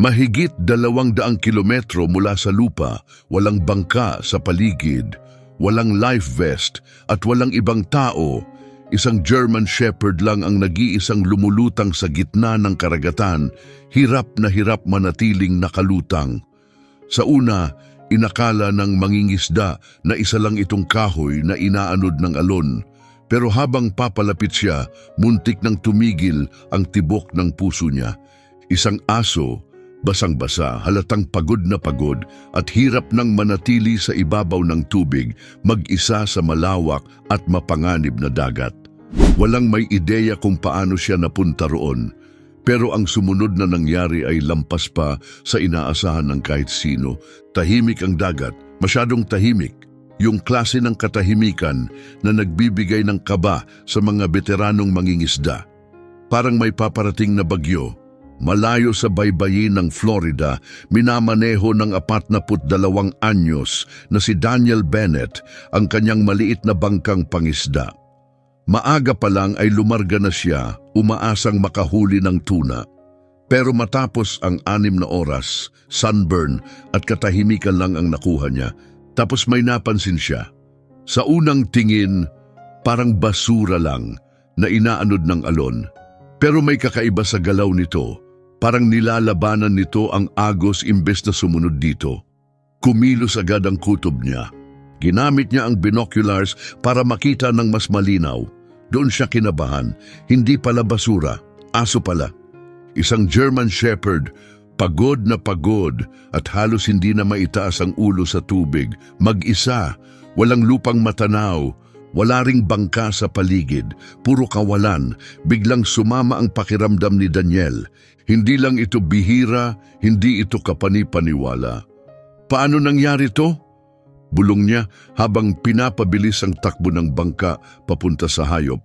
Mahigit 200 kilometro mula sa lupa, walang bangka sa paligid, walang life vest at walang ibang tao. Isang German Shepherd lang ang nag-iisang lumulutang sa gitna ng karagatan, hirap na hirap manatiling nakalutang. Sa una, inakala ng mangingisda na isa lang itong kahoy na inaanod ng alon. Pero habang papalapit siya, muntik nang tumigil ang tibok ng puso niya. Isang aso, basang-basa, halatang pagod na pagod at hirap nang manatili sa ibabaw ng tubig, mag-isa sa malawak at mapanganib na dagat. Walang may ideya kung paano siya napunta roon, pero ang sumunod na nangyari ay lampas pa sa inaasahan ng kahit sino. Tahimik ang dagat, masyadong tahimik. Yung klase ng katahimikan na nagbibigay ng kaba sa mga veteranong mangingisda. Parang may paparating na bagyo. Malayo sa baybayin ng Florida, minamaneho ng 42 anyos na si Daniel Bennett ang kanyang maliit na bangkang pangisda. Maaga pa lang ay lumarga na siya, umaasang makahuli ng tuna. Pero matapos ang 6 na oras, sunburn at katahimikan lang ang nakuha niya. Tapos may napansin siya. Sa unang tingin, parang basura lang na inaanod ng alon. Pero may kakaiba sa galaw nito. Parang nilalabanan nito ang agos imbes na sumunod dito. Kumilos agad ang kutob niya. Ginamit niya ang binoculars para makita ng mas malinaw. Doon siya kinabahan. Hindi pala basura, aso pala. Isang German Shepherd, pagod na pagod at halos hindi na maitaas ang ulo sa tubig. Mag-isa, walang lupang matanaw, wala ring bangka sa paligid, puro kawalan. Biglang sumama ang pakiramdam ni Daniel. Hindi lang ito bihira, hindi ito kapani-paniwala. Paano nangyari to? Bulong niya habang pinapabilis ang takbo ng bangka papunta sa hayop.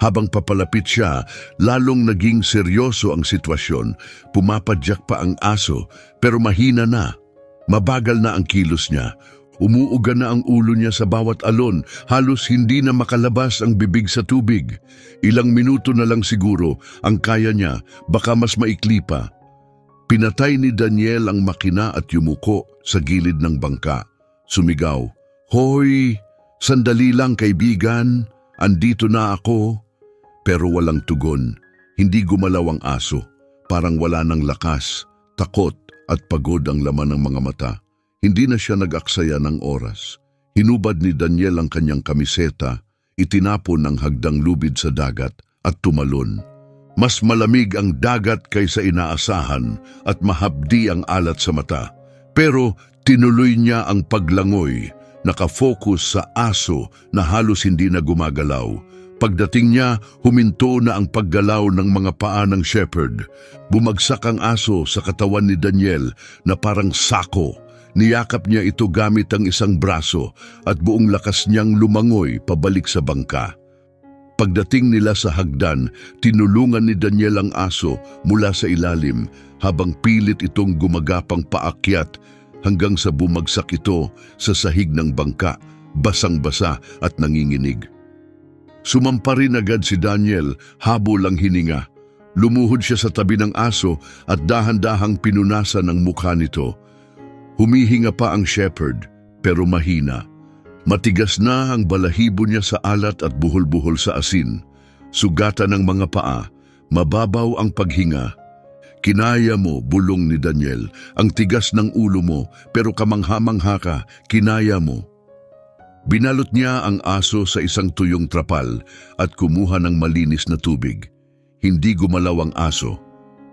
Habang papalapit siya, lalong naging seryoso ang sitwasyon. Pumapadyak pa ang aso, pero mahina na. Mabagal na ang kilos niya. Umuuga na ang ulo niya sa bawat alon, halos hindi na makalabas ang bibig sa tubig. Ilang minuto na lang siguro ang kaya niya, baka mas maikli pa. Pinatay ni Daniel ang makina at yumuko sa gilid ng bangka. Sumigaw, "Hoy, sandali lang kaibigan, andito na ako." Pero walang tugon, hindi gumalaw ang aso. Parang wala ng lakas, takot at pagod ang laman ng mga mata. Hindi na siya nag-aksaya ng oras. Hinubad ni Daniel ang kanyang kamiseta, itinapon ang hagdang lubid sa dagat at tumalon. Mas malamig ang dagat kaysa inaasahan at mahapdi ang alat sa mata. Pero tinuloy niya ang paglangoy, nakafocus sa aso na halos hindi na gumagalaw. Pagdating niya, huminto na ang paggalaw ng mga paa ng shepherd. Bumagsak ang aso sa katawan ni Daniel na parang sako. Niyakap niya ito gamit ang isang braso at buong lakas niyang lumangoy pabalik sa bangka. Pagdating nila sa hagdan, tinulungan ni Daniel ang aso mula sa ilalim habang pilit itong gumagapang paakyat hanggang sa bumagsak ito sa sahig ng bangka, basang-basa at nanginginig. Sumampa rin agad si Daniel, habol ang hininga. Lumuhod siya sa tabi ng aso at dahan-dahang pinunasan ang mukha nito. Humihinga pa ang shepherd, pero mahina. Matigas na ang balahibo niya sa alat at buhol-buhol sa asin. Sugatan ng mga paa, mababaw ang paghinga. "Kinaya mo," bulong ni Daniel. "Ang tigas ng ulo mo, pero kamangha-mangha ka, kinaya mo." Binalot niya ang aso sa isang tuyong trapal at kumuha ng malinis na tubig. Hindi gumalaw ang aso.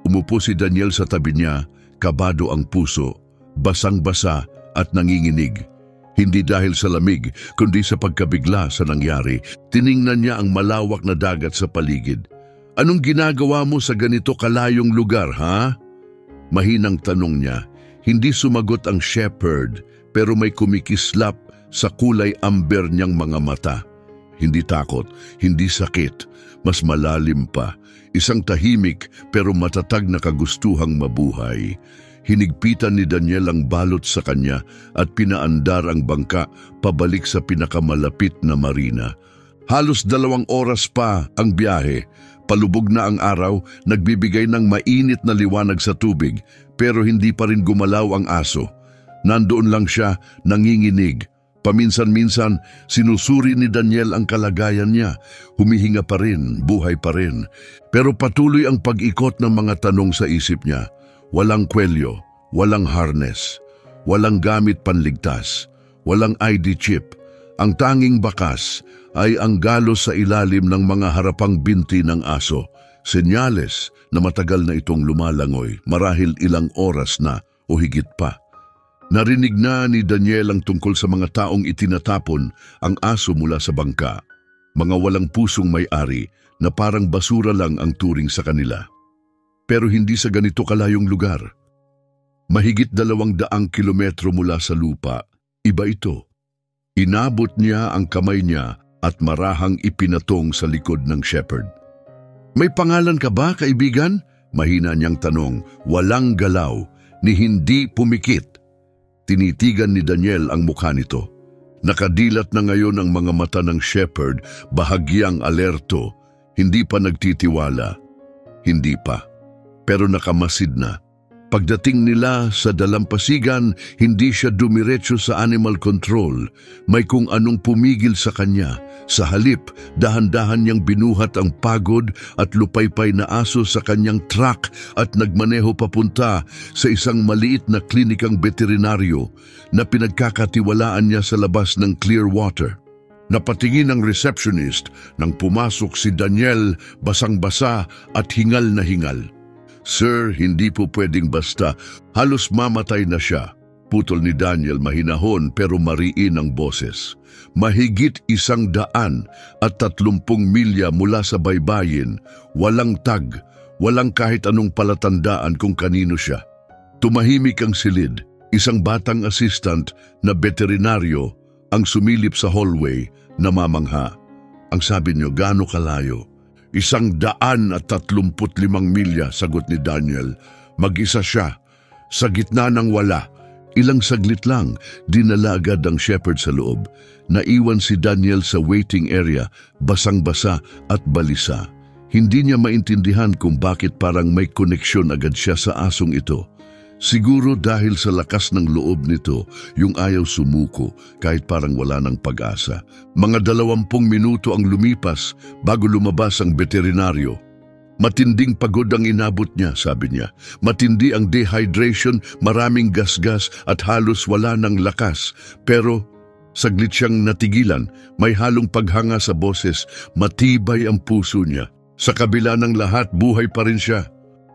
Umupo si Daniel sa tabi niya, kabado ang puso, basang-basa at nanginginig. Hindi dahil sa lamig, kundi sa pagkabigla sa nangyari. Tiningnan niya ang malawak na dagat sa paligid. "Anong ginagawa mo sa ganito kalayong lugar, ha?" Mahinang tanong niya. Hindi sumagot ang shepherd, pero may kumikislap sa kulay amber niyang mga mata. Hindi takot, hindi sakit, mas malalim pa. Isang tahimik pero matatag na kagustuhang mabuhay. Hinigpitan ni Daniel ang balot sa kanya at pinaandar ang bangka pabalik sa pinakamalapit na marina. Halos 2 oras pa ang biyahe. Palubog na ang araw, nagbibigay ng mainit na liwanag sa tubig, pero hindi pa rin gumalaw ang aso. Nandoon lang siya, nanginginig. Paminsan-minsan, sinusuri ni Daniel ang kalagayan niya. Humihinga pa rin, buhay pa rin. Pero patuloy ang pag-ikot ng mga tanong sa isip niya. Walang kwelyo, walang harness, walang gamit panligtas, walang ID chip. Ang tanging bakas ay ang galos sa ilalim ng mga harapang binti ng aso. Senyales na matagal na itong lumalangoy, marahil ilang oras na o higit pa. Narinig na ni Daniel ang tungkol sa mga taong itinatapon ang aso mula sa bangka. Mga walang pusong may-ari na parang basura lang ang turing sa kanila. Pero hindi sa ganito kalayong lugar. Mahigit 200 kilometro mula sa lupa, iba ito. Inabot niya ang kamay niya at marahang ipinatong sa likod ng shepherd. May pangalan ka ba, kaibigan? Mahina niyang tanong, walang galaw, ni hindi pumikit. Tinitigan ni Daniel ang mukha nito. Nakadilat na ngayon ang mga mata ng shepherd, bahagyang alerto. Hindi pa nagtitiwala. Hindi pa. Pero nakamasid na. Pagdating nila sa dalampasigan, hindi siya dumiretso sa animal control. May kung anong pumigil sa kanya. Sa halip, dahan-dahan niyang binuhat ang pagod at lupaypay na aso sa kanyang truck at nagmaneho papunta sa isang maliit na klinikang veterinaryo na pinagkakatiwalaan niya sa labas ng Clearwater. Napatingin ang receptionist nang pumasok si Daniel, basang-basa at hingal na hingal. Sir, hindi po pwedeng basta. Halos mamatay na siya. Putol ni Daniel, mahinahon pero mariin ang boses. Mahigit 130 milya mula sa baybayin, walang tag, walang kahit anong palatandaan kung kanino siya. Tumahimik ang silid, isang batang assistant na veterinaryo ang sumilip sa hallway, namamangha. Ang sabi niyo, gaano kalayo? 135 milya, sagot ni Daniel. Mag-isa siya, sa gitna ng wala. Ilang saglit lang, dinala agad ang shepherd sa loob. Naiwan si Daniel sa waiting area, basang-basa at balisa. Hindi niya maintindihan kung bakit parang may koneksyon agad siya sa asong ito. Siguro dahil sa lakas ng loob nito, yung ayaw sumuko kahit parang wala ng pag-asa. Mga 20 minuto ang lumipas bago lumabas ang veterinaryo. Matinding pagod ang inabot niya, sabi niya. Matindi ang dehydration, maraming gasgas at halos wala ng lakas. Pero saglit siyang natigilan, may halong paghanga sa boses, matibay ang puso niya. Sa kabila ng lahat, buhay pa rin siya.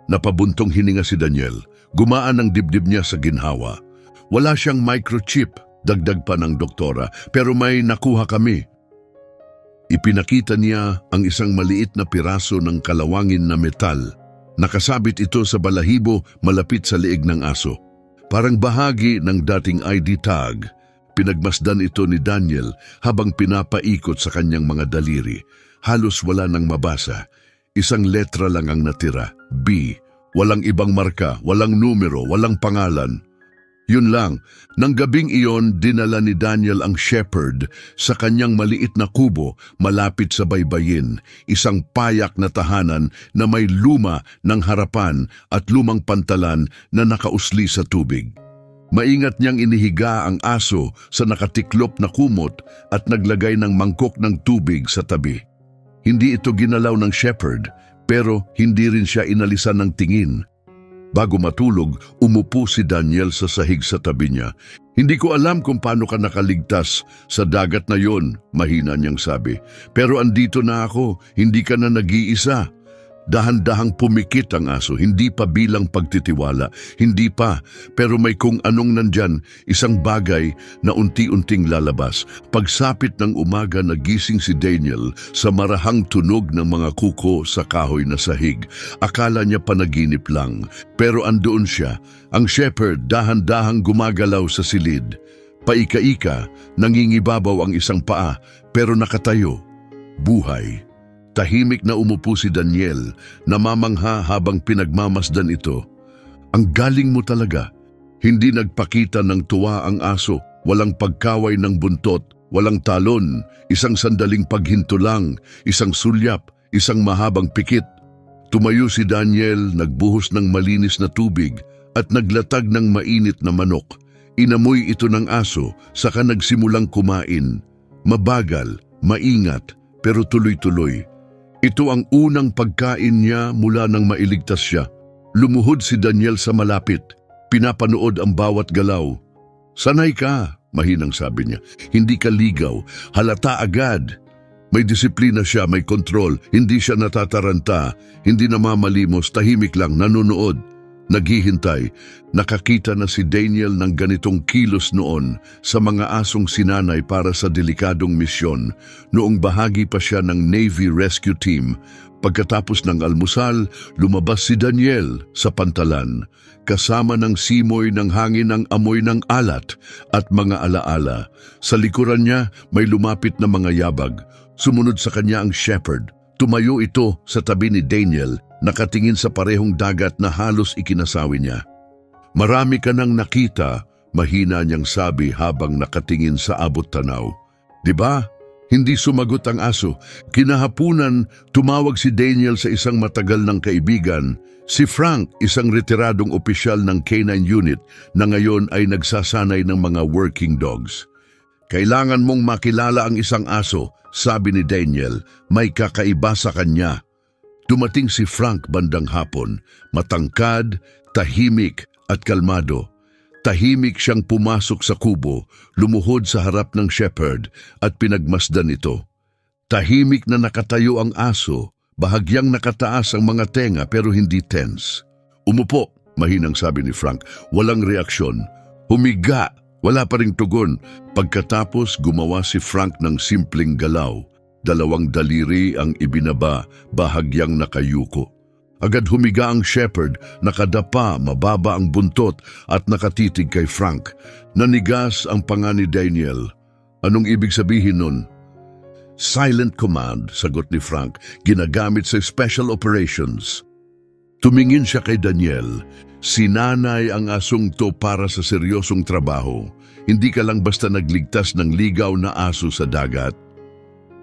Napabuntong hininga si Daniel. Gumaan ang dibdib niya sa ginhawa. Wala siyang microchip, dagdag pa ng doktora, pero may nakuha kami. Ipinakita niya ang isang maliit na piraso ng kalawangin na metal. Nakasabit ito sa balahibo malapit sa leeg ng aso. Parang bahagi ng dating ID tag. Pinagmasdan ito ni Daniel habang pinapaikot sa kanyang mga daliri. Halos wala nang mabasa. Isang letra lang ang natira, B. Walang ibang marka, walang numero, walang pangalan. Yun lang, nang gabing iyon, dinala ni Daniel ang shepherd sa kanyang maliit na kubo malapit sa baybayin, isang payak na tahanan na may luma ng harapan at lumang pantalan na nakausli sa tubig. Maingat niyang inihiga ang aso sa nakatiklop na kumot at naglagay ng mangkok ng tubig sa tabi. Hindi ito ginalaw ng shepherd, pero hindi rin siya inalisan ng tingin. Bago matulog, umupo si Daniel sa sahig sa tabi niya. Hindi ko alam kung paano ka nakaligtas sa dagat na yon, mahina niyang sabi. Pero andito na ako, hindi ka na nag-iisa. Dahan-dahang pumikit ang aso, hindi pa bilang pagtitiwala, hindi pa, pero may kung anong nandyan, isang bagay na unti-unting lalabas. Pagsapit ng umaga, nagising si Daniel sa marahang tunog ng mga kuko sa kahoy na sahig. Akala niya panaginip lang, pero andoon siya, ang shepherd dahan-dahang gumagalaw sa silid. Paika-ika, nangingibabaw ang isang paa, pero nakatayo, buhay. Tahimik na umupo si Daniel, namamangha habang pinagmamasdan ito. Ang galing mo talaga. Hindi nagpakita ng tuwa ang aso, walang pagkaway ng buntot, walang talon, isang sandaling paghinto lang, isang sulyap, isang mahabang pikit. Tumayo si Daniel, nagbuhos ng malinis na tubig at naglatag ng mainit na manok. Inamoy ito ng aso, saka nagsimulang kumain. Mabagal, maingat, pero tuloy-tuloy. Ito ang unang pagkain niya mula nang mailigtas siya. Lumuhod si Daniel sa malapit. Pinapanood ang bawat galaw. "Sanay ka," mahinang sabi niya. "Hindi ka ligaw. Halata agad." May disiplina siya, may kontrol. Hindi siya natataranta. Hindi namamalimos, tahimik lang, nanonood. Naghihintay. Nakakita na si Daniel ng ganitong kilos noon sa mga asong sinanay para sa delikadong misyon noong bahagi pa siya ng Navy Rescue Team. Pagkatapos ng almusal, lumabas si Daniel sa pantalan kasama ng simoy ng hangin ng amoy ng alat at mga alaala. Sa likuran niya may lumapit na mga yabag. Sumunod sa kanya ang shepherd. Tumayo ito sa tabi ni Daniel, nakatingin sa parehong dagat na halos ikinasawi niya. "Marami ka nang nakita," mahina niyang sabi habang nakatingin sa abot tanaw. "Diba?" Hindi sumagot ang aso. Kinahapunan, tumawag si Daniel sa isang matagal ng kaibigan, si Frank, isang retiradong opisyal ng K9 unit na ngayon ay nagsasanay ng mga working dogs. "Kailangan mong makilala ang isang aso," sabi ni Daniel. "May kakaiba sa kanya." Dumating si Frank bandang hapon, matangkad, tahimik at kalmado. Tahimik siyang pumasok sa kubo, lumuhod sa harap ng shepherd at pinagmasdan ito. Tahimik na nakatayo ang aso, bahagyang nakataas ang mga tenga pero hindi tense. "Umupo," mahinang sabi ni Frank, walang reaksyon. "Humiga," wala pa ring tugon. Pagkatapos gumawa si Frank ng simpleng galaw. Dalawang daliri ang ibinaba, bahagyang nakayuko. Agad humiga ang shepherd, nakadapa, mababa ang buntot at nakatitig kay Frank. Nanigas ang panga ni Daniel. "Anong ibig sabihin nun?" "Silent command," sagot ni Frank, "ginagamit sa special operations." Tumingin siya kay Daniel. "Sinanay ang asong to para sa seryosong trabaho. Hindi ka lang basta nagligtas ng ligaw na aso sa dagat."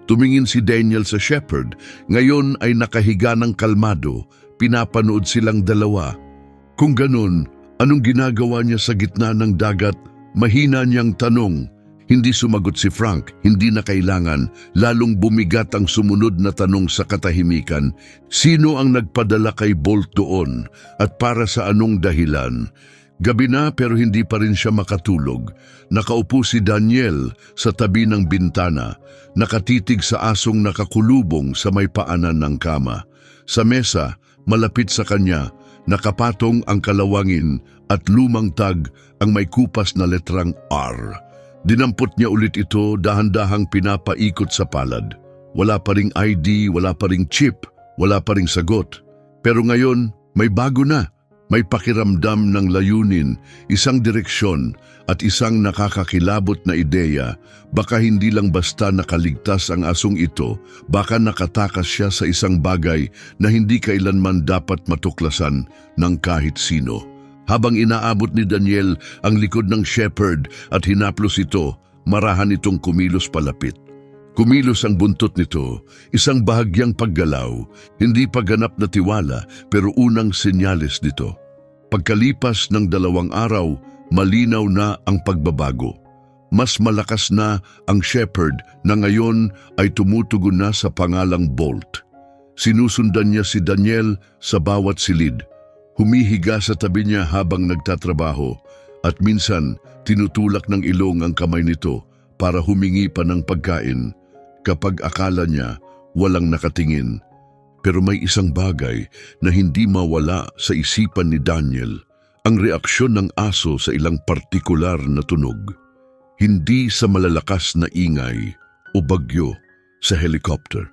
Tumingin si Daniel sa shepherd. Ngayon ay nakahiga ng kalmado. Pinapanood silang dalawa. Kung ganun, anong ginagawa niya sa gitna ng dagat? Mahina niyang tanong. Hindi sumagot si Frank, hindi na kailangan. Lalong bumigat ang sumunod na tanong sa katahimikan. Sino ang nagpadala kay Bolt doon? At para sa anong dahilan? Gabi na pero hindi pa rin siya makatulog. Nakaupo si Daniel sa tabi ng bintana, nakatitig sa asong nakakulubong sa may paanan ng kama. Sa mesa, malapit sa kanya, nakapatong ang kalawangin at lumang tag ang may kupas na letrang R. Dinampot niya ulit ito, dahan-dahang pinapaikot sa palad. Wala pa ring ID, wala pa ring chip, wala pa ring sagot. Pero ngayon, may bago na. May pakiramdam ng layunin, isang direksyon at isang nakakakilabot na ideya. Baka hindi lang basta nakaligtas ang asong ito, baka nakatakas siya sa isang bagay na hindi kailanman dapat matuklasan ng kahit sino. Habang inaabot ni Daniel ang likod ng shepherd at hinaplos ito, marahan itong kumilos palapit. Kumilos ang buntot nito, isang bahagyang paggalaw, hindi pagganap na tiwala pero unang senyales nito. Pagkalipas ng 2 araw, malinaw na ang pagbabago. Mas malakas na ang shepherd na ngayon ay tumutugon na sa pangalang Bolt. Sinusundan niya si Daniel sa bawat silid. Humihiga sa tabi niya habang nagtatrabaho at minsan tinutulak ng ilong ang kamay nito para humingi pa ng pagkain kapag akala niya walang nakatingin. Pero may isang bagay na hindi mawala sa isipan ni Daniel, ang reaksyon ng aso sa ilang partikular na tunog. Hindi sa malalakas na ingay o bagyo sa helicopter.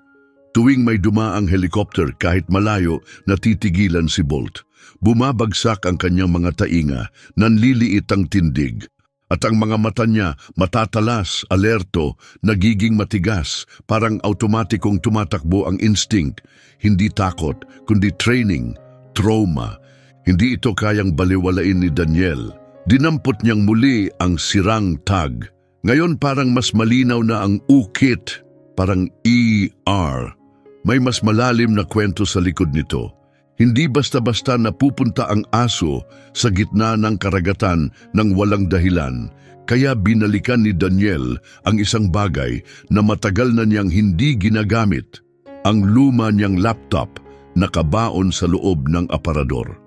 Tuwing may dumaang helicopter kahit malayo, natitigilan si Bolt. Bumabagsak ang kanyang mga tainga, nanliliit ang tindig. At ang mga mata niya matatalas, alerto, nagiging matigas, parang automatikong tumatakbo ang instinct. Hindi takot, kundi training, trauma. Hindi ito kayang baliwalain ni Daniel. Dinampot niyang muli ang sirang tag. Ngayon parang mas malinaw na ang ukit, parang ER. May mas malalim na kwento sa likod nito. Hindi basta-basta napupunta ang aso sa gitna ng karagatan ng walang dahilan. Kaya binalikan ni Daniel ang isang bagay na matagal na niyang hindi ginagamit. Ang luma niyang laptop nakabaon sa loob ng aparador.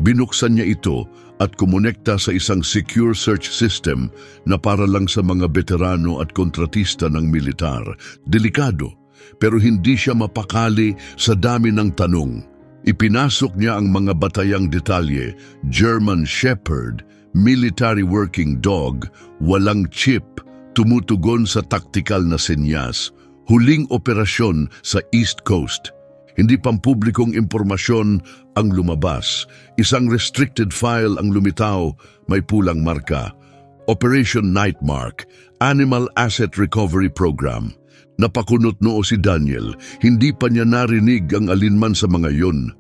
Binuksan niya ito at kumonekta sa isang secure search system na para lang sa mga veterano at kontratista ng militar. Delikado, pero hindi siya mapakali sa dami ng tanong. Ipinasok niya ang mga batayang detalye, German Shepherd, military working dog, walang chip, tumutugon sa taktikal na senyas, huling operasyon sa East Coast. Hindi pampublikong impormasyon ang lumabas. Isang restricted file ang lumitaw, may pulang marka. Operation Nightmark, Animal Asset Recovery Program. Napakunot noo si Daniel, hindi pa niya narinig ang alinman sa mga yun.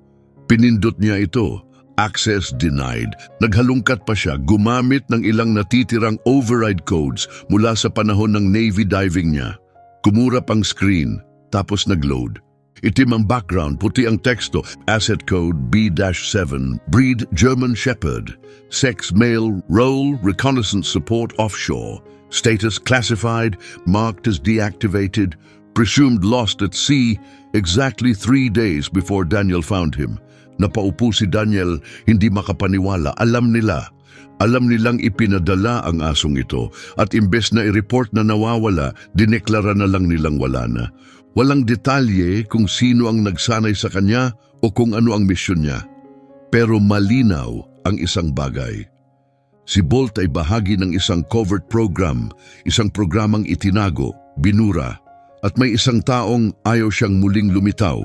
Pinindot niya ito, access denied. Naghalungkat pa siya, gumamit ng ilang natitirang override codes mula sa panahon ng Navy diving niya. Kumurap ang screen, tapos nag-load. Itim ang background, puti ang teksto, asset code B-7, breed German Shepherd, sex male, role reconnaissance support offshore. Status classified, marked as deactivated, presumed lost at sea exactly 3 days before Daniel found him. Napaupo si Daniel, hindi makapaniwala. Alam nilang ipinadala ang asong ito at imbes na i-report na nawawala, dineklara na lang nilang wala na. Walang detalye kung sino ang nagsanay sa kanya o kung ano ang misyon niya. Pero malinaw ang isang bagay. Si Bolt ay bahagi ng isang covert program, isang programang itinago, binura, at may isang taong ayaw siyang muling lumitaw.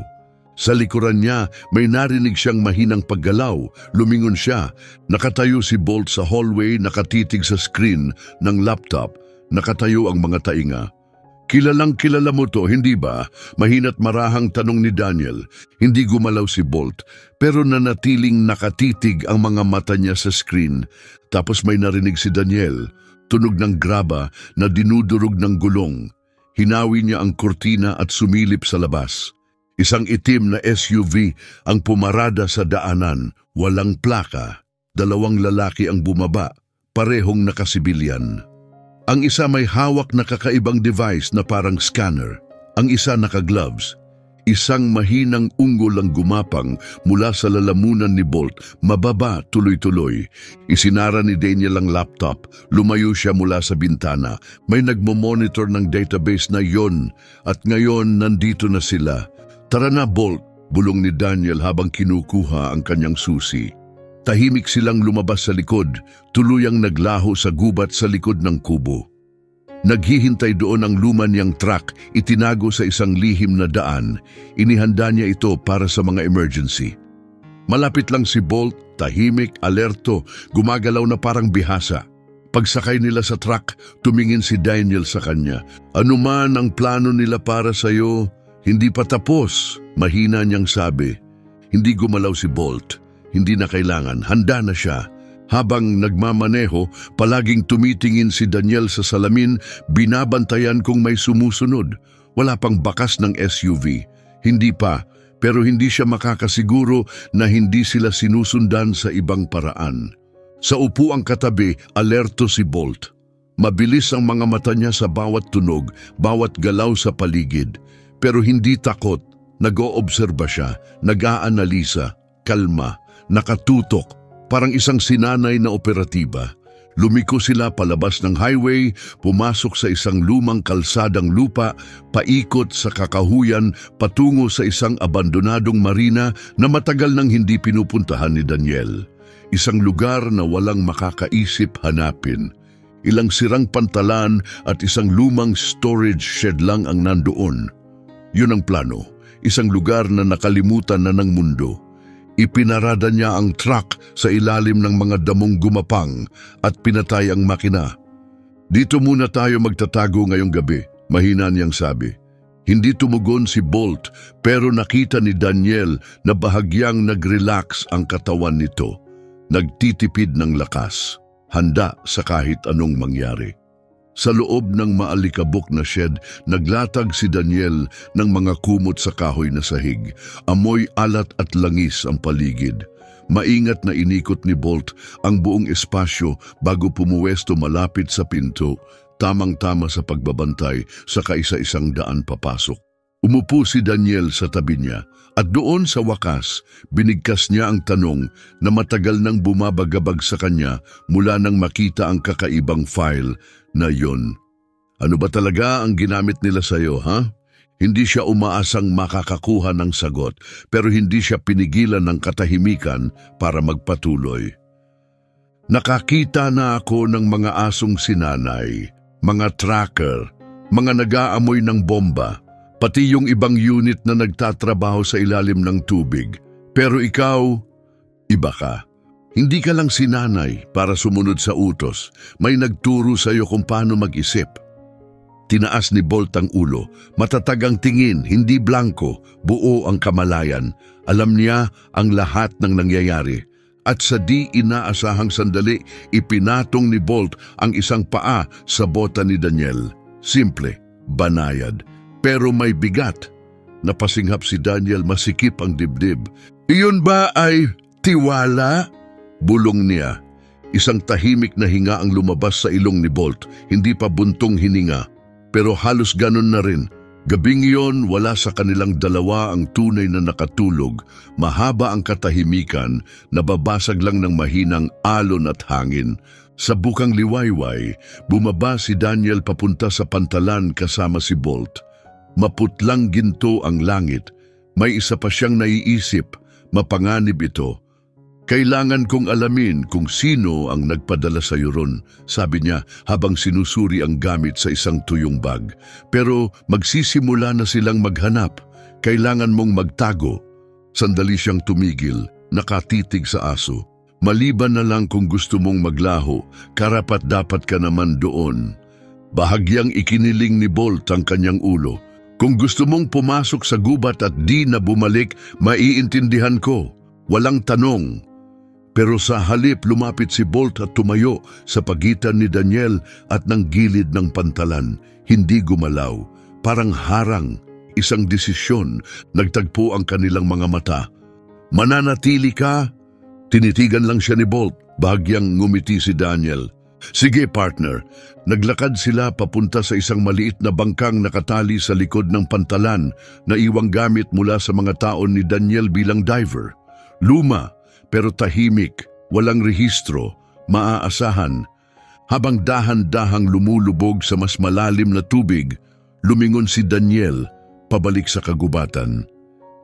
Sa likuran niya, may narinig siyang mahinang paggalaw. Lumingon siya. Nakatayo si Bolt sa hallway, nakatitig sa screen ng laptop. Nakatayo ang mga tainga. Kilalang kilala mo to, hindi ba? Mahina't marahang tanong ni Daniel. Hindi gumalaw si Bolt, pero nanatiling nakatitig ang mga mata niya sa screen. Tapos may narinig si Daniel, tunog ng graba na dinudurog ng gulong. Hinawi niya ang kurtina at sumilip sa labas. Isang itim na SUV ang pumarada sa daanan, walang plaka. 2 lalaki ang bumaba, parehong nakasibilyan. Ang isa may hawak na kakaibang device na parang scanner. Ang isa naka-gloves. Isang mahinang unggol ang gumapang mula sa lalamunan ni Bolt, mababa tuloy-tuloy. Isinara ni Daniel ang laptop, lumayo siya mula sa bintana. May nagmo-monitor ng database na yon at ngayon nandito na sila. Tara na Bolt, bulong ni Daniel habang kinukuha ang kanyang susi. Tahimik silang lumabas sa likod, tuluyang naglaho sa gubat sa likod ng kubo. Naghihintay doon ang luma niyang truck, itinago sa isang lihim na daan. Inihanda niya ito para sa mga emergency. Malapit lang si Bolt, tahimik, alerto, gumagalaw na parang bihasa. Pagsakay nila sa truck, tumingin si Daniel sa kanya. Ano man ang plano nila para sa'yo, hindi pa tapos, mahina niyang sabi. Hindi gumalaw si Bolt. Hindi na kailangan, handa na siya. Habang nagmamaneho, palaging tumitingin si Daniel sa salamin, binabantayan kung may sumusunod. Wala pang bakas ng SUV. Hindi pa, pero hindi siya makakasiguro na hindi sila sinusundan sa ibang paraan. Sa upuang katabi, alerto si Bolt. Mabilis ang mga mata niya sa bawat tunog, bawat galaw sa paligid. Pero hindi takot, nag-oobserba siya, nag-aanalisa, kalma. Nakatutok, parang isang sinanay na operatiba. Lumiko sila palabas ng highway, pumasok sa isang lumang kalsadang lupa, paikot sa kakahuyan, patungo sa isang abandonadong marina na matagal nang hindi pinupuntahan ni Daniel. Isang lugar na walang makakaisip hanapin. Ilang sirang pantalan at isang lumang storage shed lang ang nandoon. Yun ang plano, isang lugar na nakalimutan na ng mundo. Ipinarada niya ang truck sa ilalim ng mga damong gumapang at pinatay ang makina. Dito muna tayo magtatago ngayong gabi, mahina niyang sabi. Hindi tumugon si Bolt pero nakita ni Daniel na bahagyang nag-relax ang katawan nito. Nagtitipid ng lakas, handa sa kahit anong mangyari. Sa loob ng maalikabok na shed, naglatag si Daniel ng mga kumot sa kahoy na sahig. Amoy alat at langis ang paligid. Maingat na inikot ni Bolt ang buong espasyo bago pumuwesto malapit sa pinto, tamang-tama sa pagbabantay sa kaisa-isang daan papasok. Umupo si Daniel sa tabi niya at doon sa wakas, binigkas niya ang tanong na matagal nang bumabagabag sa kanya mula nang makita ang kakaibang file na yon. Ano ba talaga ang ginamit nila sa'yo, ha? Hindi siya umaasang makakakuha ng sagot, pero hindi siya pinigilan ng katahimikan para magpatuloy. Nakakita na ako ng mga asong sinanay, mga tracker, mga nag-aamoy ng bomba, pati yung ibang unit na nagtatrabaho sa ilalim ng tubig. Pero ikaw, iba ka. Hindi ka lang sinanay para sumunod sa utos. May nagturo sa iyo kung paano mag-isip. Tinaas ni Bolt ang ulo. Matatag ang tingin, hindi blanko. Buo ang kamalayan. Alam niya ang lahat ng nangyayari. At sa di inaasahang sandali, ipinatong ni Bolt ang isang paa sa bota ni Daniel. Simple, banayad. Pero may bigat. Napasinghap si Daniel, masikip ang dibdib. Iyon ba ay tiwala? Bulong niya. Isang tahimik na hinga ang lumabas sa ilong ni Bolt. Hindi pa buntong hininga. Pero halos ganun na rin. Gabing iyon, wala sa kanilang dalawa ang tunay na nakatulog. Mahaba ang katahimikan, nababasag lang ng mahinang alon at hangin. Sa bukang liwayway, bumaba si Daniel papunta sa pantalan kasama si Bolt. Maputlang ginto ang langit. May isa pa siyang naiisip, mapanganib ito. Kailangan kong alamin kung sino ang nagpadala sa iyo ron, sabi niya habang sinusuri ang gamit sa isang tuyong bag. Pero magsisimula na silang maghanap. Kailangan mong magtago. Sandali siyang tumigil, nakatitig sa aso. Maliban na lang kung gusto mong maglaho, karapat dapat ka naman doon. Bahagyang ikiniling ni Bolt ang kanyang ulo. Kung gusto mong pumasok sa gubat at di na bumalik, maiintindihan ko. Walang tanong. Pero sa halip lumapit si Bolt at tumayo sa pagitan ni Daniel at ng gilid ng pantalan. Hindi gumalaw, parang harang, isang desisyon, nagtagpo ang kanilang mga mata. Mananatili ka? Tinitigan lang siya ni Bolt, bahagyang ngumiti si Daniel. Sige partner, naglakad sila papunta sa isang maliit na bangkang nakatali sa likod ng pantalan na iwang gamit mula sa mga taon ni Daniel bilang diver. Luma, pero tahimik, walang rehistro, maaasahan. Habang dahan-dahang lumulubog sa mas malalim na tubig, lumingon si Daniel pabalik sa kagubatan.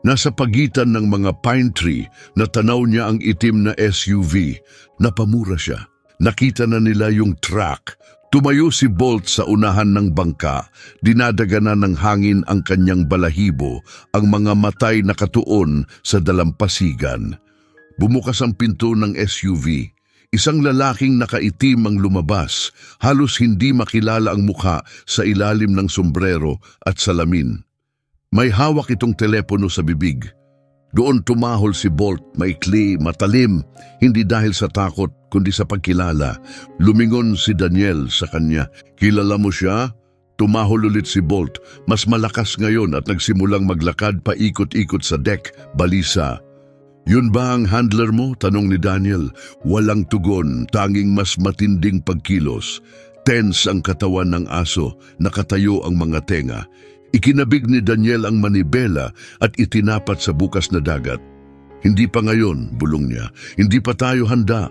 Nasa pagitan ng mga pine tree, natanaw niya ang itim na SUV. Napamura siya. Nakita na nila yung truck. Tumayo si Bolt sa unahan ng bangka. Dinadaganan ng hangin ang kanyang balahibo, ang mga matay nakatuon sa dalampasigan. Bumukas ang pinto ng SUV. Isang lalaking nakaitim ang lumabas, halos hindi makilala ang mukha sa ilalim ng sombrero at salamin. May hawak itong telepono sa bibig. Doon tumahol si Bolt, maikli, matalim, hindi dahil sa takot kundi sa pagkilala. Lumingon si Daniel sa kanya. Kilala mo siya? Tumahol ulit si Bolt, mas malakas ngayon at nagsimulang maglakad paikot-ikot sa deck, balisa. Yun ba ang handler mo? Tanong ni Daniel. Walang tugon, tanging mas matinding pagkilos. Tense ang katawan ng aso, nakatayo ang mga tenga. Ikinabig ni Daniel ang manibela at itinapat sa bukas na dagat. Hindi pa ngayon, bulong niya. Hindi pa tayo handa.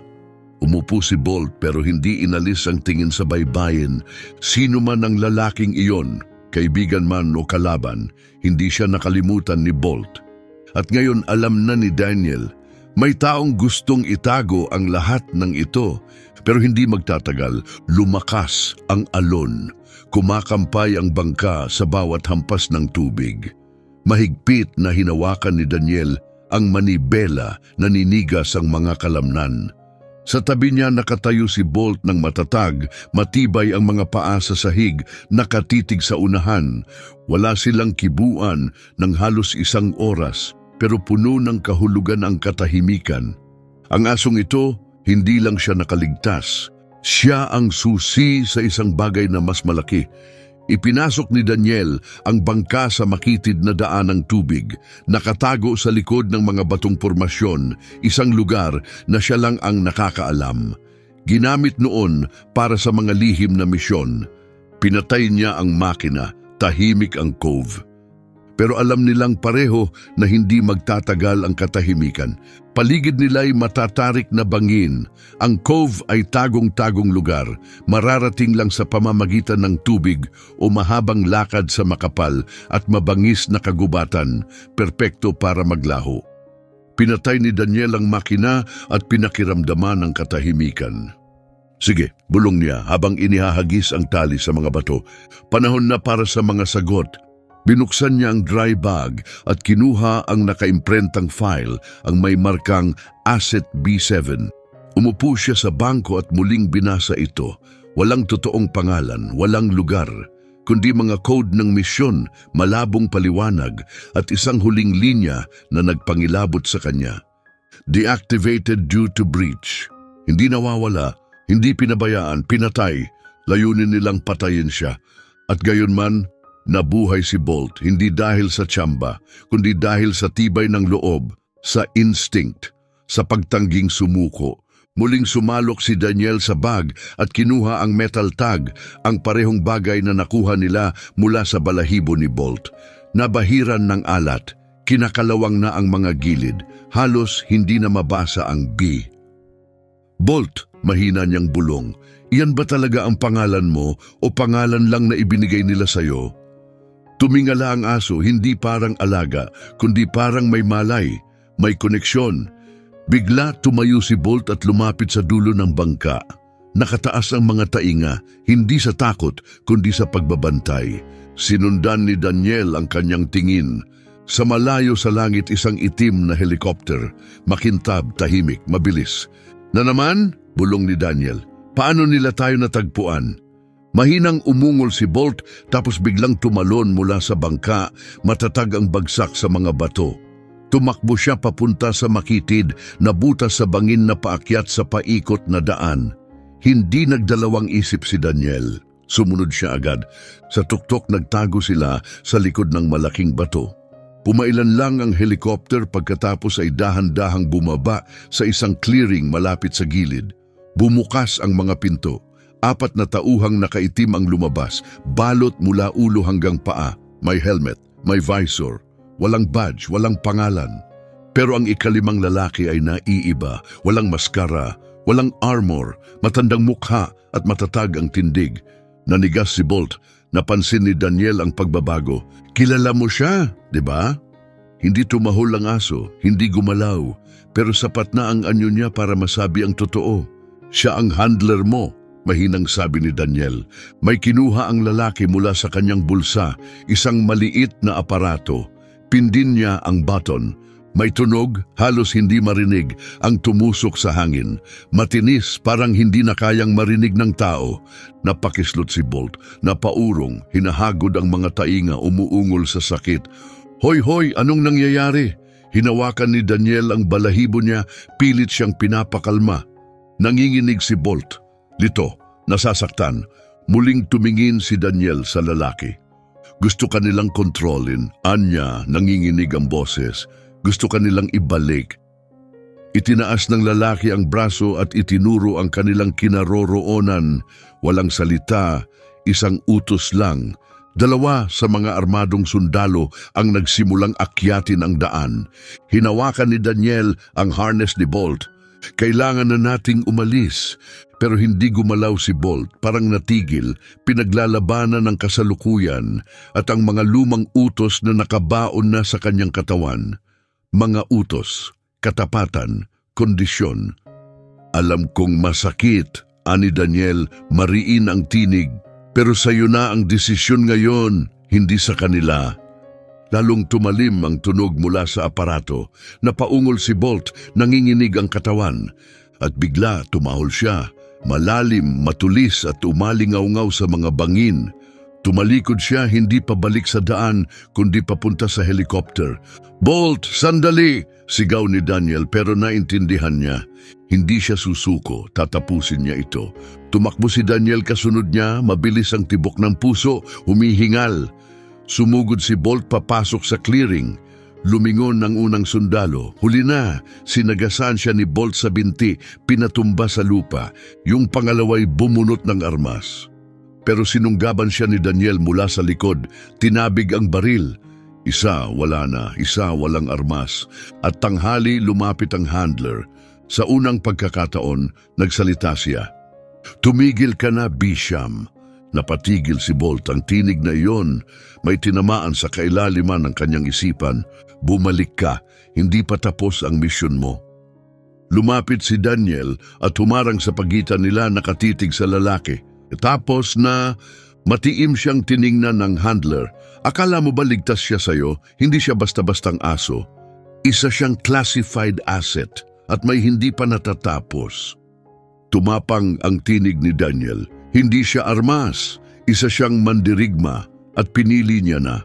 Umupo si Bolt pero hindi inalis ang tingin sa baybayin. Sino man ang lalaking iyon, kaibigan man o kalaban, hindi siya nakalimutan ni Bolt. At ngayon alam na ni Daniel, may taong gustong itago ang lahat ng ito. Pero hindi magtatagal, lumakas ang alon. Kumakampay ang bangka sa bawat hampas ng tubig. Mahigpit na hinawakan ni Daniel ang manibela na ninigas ang mga kalamnan. Sa tabi niya nakatayo si Bolt ng matatag, matibay ang mga paa sa sahig, nakatitig sa unahan. Wala silang kibuan ng halos isang oras. Pero puno ng kahulugan ang katahimikan. Ang asong ito, hindi lang siya nakaligtas, Siya ang susi sa isang bagay na mas malaki. Ipinasok ni Daniel ang bangka sa makitid na daan ng tubig, nakatago sa likod ng mga batong formasyon, isang lugar na siya lang ang nakakaalam. Ginamit noon para sa mga lihim na misyon. Pinatay niya ang makina, tahimik ang cove. Pero alam nilang pareho na hindi magtatagal ang katahimikan. Paligid nila'y matatarik na bangin. Ang cove ay tagong-tagong lugar, mararating lang sa pamamagitan ng tubig o mahabang lakad sa makapal at mabangis na kagubatan, perpekto para maglaho. Pinatay ni Daniel ang makina at pinakiramdaman ang katahimikan. Sige, bulong niya habang inihahagis ang tali sa mga bato. Panahon na para sa mga sagot. Binuksan niya ang dry bag at kinuha ang nakaimprentang file, ang may markang Asset B7. Umupo siya sa bangko at muling binasa ito. Walang totoong pangalan, walang lugar, kundi mga code ng misyon, malabong paliwanag at isang huling linya na nagpangilabot sa kanya. Deactivated due to breach. Hindi nawawala, hindi pinabayaan, pinatay. Layunin nilang patayin siya. At gayon man, nabuhay si Bolt, hindi dahil sa tsamba, kundi dahil sa tibay ng loob, sa instinct, sa pagtangging sumuko. Muling sumalok si Daniel sa bag at kinuha ang metal tag, ang parehong bagay na nakuha nila mula sa balahibo ni Bolt. Nabahiran ng alat, kinakalawang na ang mga gilid, halos hindi na mabasa ang B. Bolt, mahina niyang bulong, iyan ba talaga ang pangalan mo o pangalan lang na ibinigay nila sa'yo? Tumingala ang aso, hindi parang alaga, kundi parang may malay, may koneksyon. Bigla tumayo si Bolt at lumapit sa dulo ng bangka. Nakataas ang mga tainga, hindi sa takot, kundi sa pagbabantay. Sinundan ni Daniel ang kanyang tingin. Sa malayo sa langit isang itim na helicopter, makintab, tahimik, mabilis. Na naman, bulong ni Daniel, paano nila tayo natagpuan? Mahinang umungol si Bolt tapos biglang tumalon mula sa bangka, matatag ang bagsak sa mga bato. Tumakbo siya papunta sa makitid, nabutas sa bangin na paakyat sa paikot na daan. Hindi nagdalawang isip si Daniel. Sumunod siya agad. Sa tuktok nagtago sila sa likod ng malaking bato. Pumailan lang ang helicopter pagkatapos ay dahan-dahang bumaba sa isang clearing malapit sa gilid. Bumukas ang mga pinto. 4 na tauhang nakaitim ang lumabas, balot mula ulo hanggang paa, may helmet, may visor, walang badge, walang pangalan. Pero ang ikalimang lalaki ay naiiba, walang maskara, walang armor, matandang mukha at matatag ang tindig. Nanigas si Bolt, napansin ni Daniel ang pagbabago. Kilala mo siya, di ba? Hindi tumahol ang aso, hindi gumalaw, pero sapat na ang anyo niya para masabi ang totoo. Siya ang handler mo. Mahinang sabi ni Daniel. May kinuha ang lalaki mula sa kanyang bulsa, isang maliit na aparato. Pindin niya ang button. May tunog, halos hindi marinig, ang tumusok sa hangin. Matinis, parang hindi na kayang marinig ng tao. Napakislot si Bolt, napaurong, hinahagod ang mga tainga, umuungol sa sakit. Hoy, hoy, anong nangyayari? Hinawakan ni Daniel ang balahibo niya, pilit siyang pinapakalma. Nanginginig si Bolt. Lito, nasasaktan, muling tumingin si Daniel sa lalaki. Gusto kanilang kontrolin, anya, nanginginig ang boses. Gusto kanilang ibalik. Itinaas ng lalaki ang braso at itinuro ang kanilang kinaroroonan. Walang salita, isang utos lang. 2 sa mga armadong sundalo ang nagsimulang akyatin ang daan. Hinawakan ni Daniel ang harness ni Bolt. Kailangan na nating umalis. Pero hindi gumalaw si Bolt, parang natigil, pinaglalabanan ng kasalukuyan at ang mga lumang utos na nakabaon na sa kanyang katawan. Mga utos, katapatan, kondisyon. Alam kong masakit, ani Daniel, mariin ang tinig, pero sa'yo na ang desisyon ngayon, hindi sa kanila. Lalong tumalim ang tunog mula sa aparato. Napaungol si Bolt, nanginginig ang katawan. At bigla tumahol siya. Malalim, matulis at umalingaw-ngaw sa mga bangin. Tumalikod siya, hindi pabalik sa daan, kundi papunta sa helicopter. "Bolt, sandali!" sigaw ni Daniel, pero naintindihan niya. Hindi siya susuko, tatapusin niya ito. Tumakbo si Daniel, kasunod niya, mabilis ang tibok ng puso, humihingal. Sumugod si Bolt papasok sa clearing. Lumingon ng unang sundalo. Huli na, sinagasaan siya ni Bolt sa binti, pinatumba sa lupa. Yung pangalaway bumunot ng armas. Pero sinunggaban siya ni Daniel mula sa likod, tinabig ang baril. Isa wala na, isa walang armas. At tanghali lumapit ang handler. Sa unang pagkakataon, nagsalita siya. "Tumigil ka na, Bisham." Napatigil si Bolt. Ang tinig na iyon, may tinamaan sa kailaliman ng kanyang isipan. "Bumalik ka, hindi pa tapos ang misyon mo." Lumapit si Daniel at humarang sa pagitan nila, nakatitig sa lalaki. Tapos na matiim siyang tiningnan ng handler. "Akala mo ba ligtas siya sa'yo? Hindi siya basta-bastang aso. Isa siyang classified asset at may hindi pa natatapos." Tumapang ang tinig ni Daniel. Hindi siya armas, isa siyang mandirigma at pinili niya na.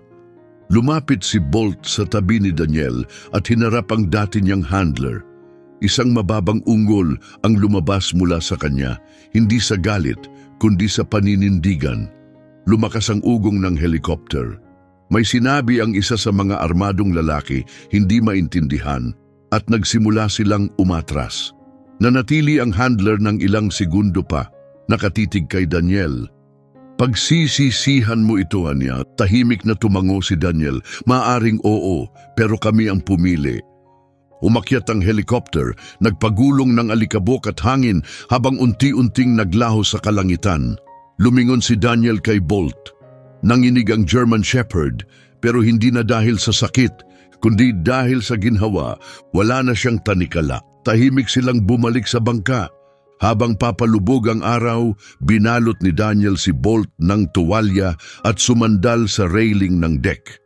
Lumapit si Bolt sa tabi ni Daniel at hinarap ang dati niyang handler. Isang mababang ungol ang lumabas mula sa kanya, hindi sa galit, kundi sa paninindigan. Lumakas ang ugong ng helicopter. May sinabi ang isa sa mga armadong lalaki, hindi maintindihan, at nagsimula silang umatras. Nanatili ang handler ng ilang segundo pa, nakatitig kay Daniel. "Pagsisisihan mo ito, Anya." Tahimik na tumango si Daniel. "Maaring oo, pero kami ang pumili." Umakyat ang helicopter, nagpagulong ng alikabok at hangin habang unti-unting naglaho sa kalangitan. Lumingon si Daniel kay Bolt. Nanginig ang German Shepherd, pero hindi na dahil sa sakit, kundi dahil sa ginhawa. Wala na siyang tanikala. Tahimik silang bumalik sa bangka. Habang papalubog ang araw, binalot ni Daniel si Bolt ng tuwalya at sumandal sa railing ng deck.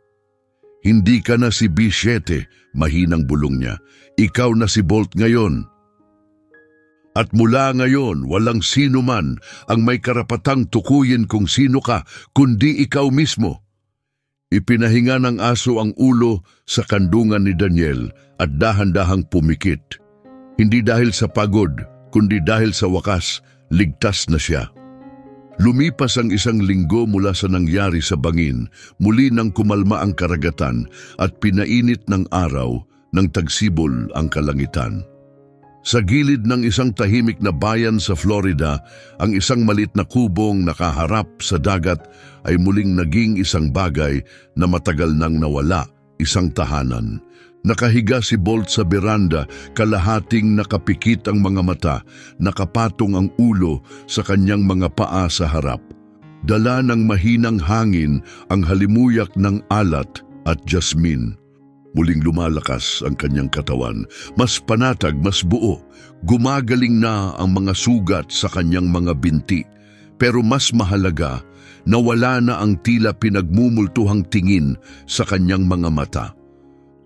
"Hindi ka na si B7, mahinang bulong niya. Ikaw na si Bolt ngayon. At mula ngayon, walang sino man ang may karapatang tukuyin kung sino ka, kundi ikaw mismo." Ipinahinga ng aso ang ulo sa kandungan ni Daniel at dahan-dahang pumikit. Hindi dahil sa pagod, kundi dahil sa wakas, ligtas na siya. Lumipas ang isang linggo mula sa nangyari sa bangin, muli nang kumalma ang karagatan at pinainit ng araw ng tagsibol ang kalangitan. Sa gilid ng isang tahimik na bayan sa Florida, ang isang malit na kubong nakaharap sa dagat ay muling naging isang bagay na matagal nang nawala, isang tahanan. Nakahiga si Bolt sa beranda, kalahating nakapikit ang mga mata, nakapatong ang ulo sa kanyang mga paa sa harap. Dala ng mahinang hangin ang halimuyak ng alat at jasmine. Muling lumalakas ang kanyang katawan, mas panatag, mas buo. Gumagaling na ang mga sugat sa kanyang mga binti. Pero mas mahalaga, nawala na ang tila pinagmumultuhang tingin sa kanyang mga mata.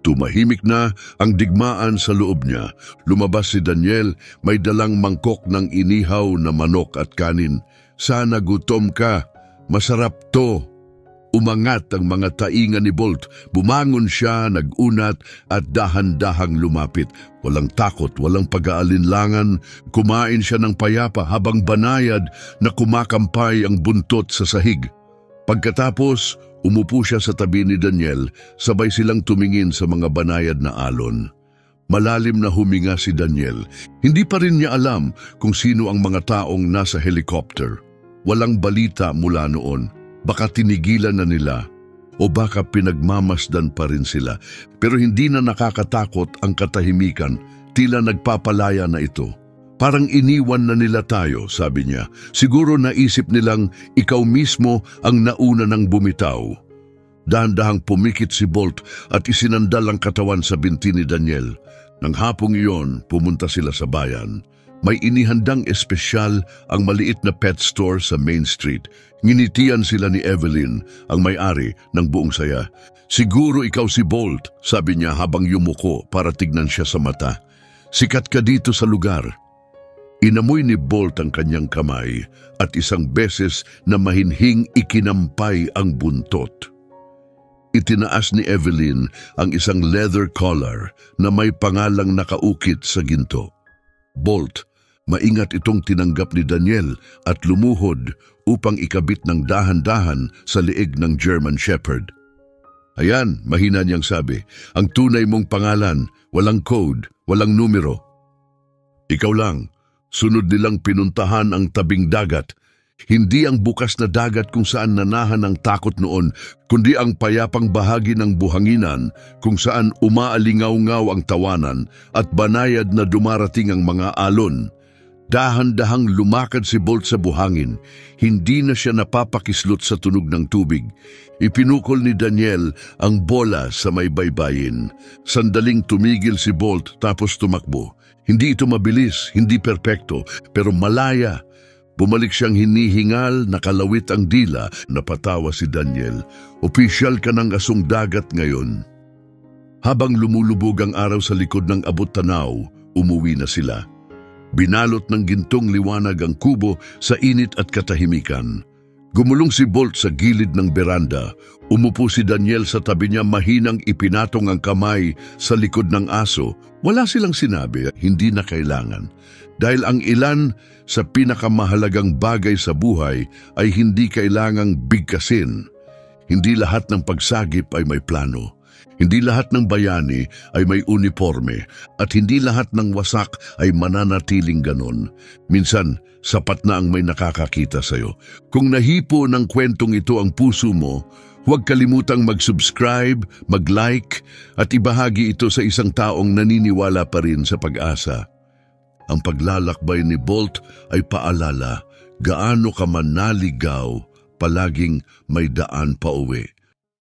Tumahimik na ang digmaan sa loob niya. Lumabas si Daniel, may dalang mangkok ng inihaw na manok at kanin. "Sana gutom ka, masarap to." Umangat ang mga tainga ni Bolt. Bumangon siya, nagunat at dahan-dahang lumapit. Walang takot, walang pag-aalinlangan. Kumain siya ng payapa habang banayad na kumakampay ang buntot sa sahig. Pagkatapos, umupo siya sa tabi ni Daniel, sabay silang tumingin sa mga banayad na alon. Malalim na huminga si Daniel. Hindi pa rin niya alam kung sino ang mga taong nasa helicopter. Walang balita mula noon. Baka tinigilan na nila o baka pinagmamasdan pa rin sila. Pero hindi na nakakatakot ang katahimikan, tila nagpapalaya na ito. "Parang iniwan na nila tayo," sabi niya. "Siguro naisip nilang ikaw mismo ang nauna ng bumitaw." Dahan-dahang pumikit si Bolt at isinandal ang katawan sa binti ni Daniel. Nang hapong iyon, pumunta sila sa bayan. May inihandang espesyal ang maliit na pet store sa Main Street. Nginitian sila ni Evelyn, ang may-ari ng buong saya. "Siguro ikaw si Bolt," sabi niya habang yumuko para tignan siya sa mata. "Sikat ka dito sa lugar." Inamoy ni Bolt ang kanyang kamay at isang beses na mahinhing ikinampay ang buntot. Itinaas ni Evelyn ang isang leather collar na may pangalang nakaukit sa ginto. Bolt, maingat itong tinanggap ni Daniel at lumuhod upang ikabit ng dahan-dahan sa liig ng German Shepherd. Ayan, mahina niyang sabi, ang tunay mong pangalan, walang code, walang numero. Ikaw lang, sunod nilang pinuntahan ang tabing dagat. Hindi ang bukas na dagat kung saan nanahan ang takot noon, kundi ang payapang bahagi ng buhanginan kung saan umaalingaw-ngaw ang tawanan at banayad na dumarating ang mga alon. Dahan-dahang lumakad si Bolt sa buhangin. Hindi na siya napapakislot sa tunog ng tubig. Ipinukol ni Daniel ang bola sa may baybayin. Sandaling tumigil si Bolt tapos tumakbo. Hindi ito mabilis, hindi perpekto, pero malaya. Bumalik siyang hinihingal, nakalawit ang dila, napatawa si Daniel. Opisyal ka ng asong dagat ngayon. Habang lumulubog ang araw sa likod ng abot-tanaw, umuwi na sila. Binalot ng gintong liwanag ang kubo sa init at katahimikan. Gumulong si Bolt sa gilid ng beranda. Umupo si Daniel sa tabi niya, mahinang ipinatong ang kamay sa likod ng aso. Wala silang sinabi, hindi na kailangan. Dahil ang ilan sa pinakamahalagang bagay sa buhay ay hindi kailangang bigkasin. Hindi lahat ng pagsagip ay may plano. Hindi lahat ng bayani ay may uniforme at hindi lahat ng wasak ay mananatiling ganon. Minsan, sapat na ang may nakakakita sa'yo. Kung nahipo ng kwentong ito ang puso mo, huwag kalimutang mag-subscribe, mag-like at ibahagi ito sa isang taong naniniwala pa rin sa pag-asa. Ang paglalakbay ni Bolt ay paalala, gaano ka man naligaw, palaging may daan pa uwi.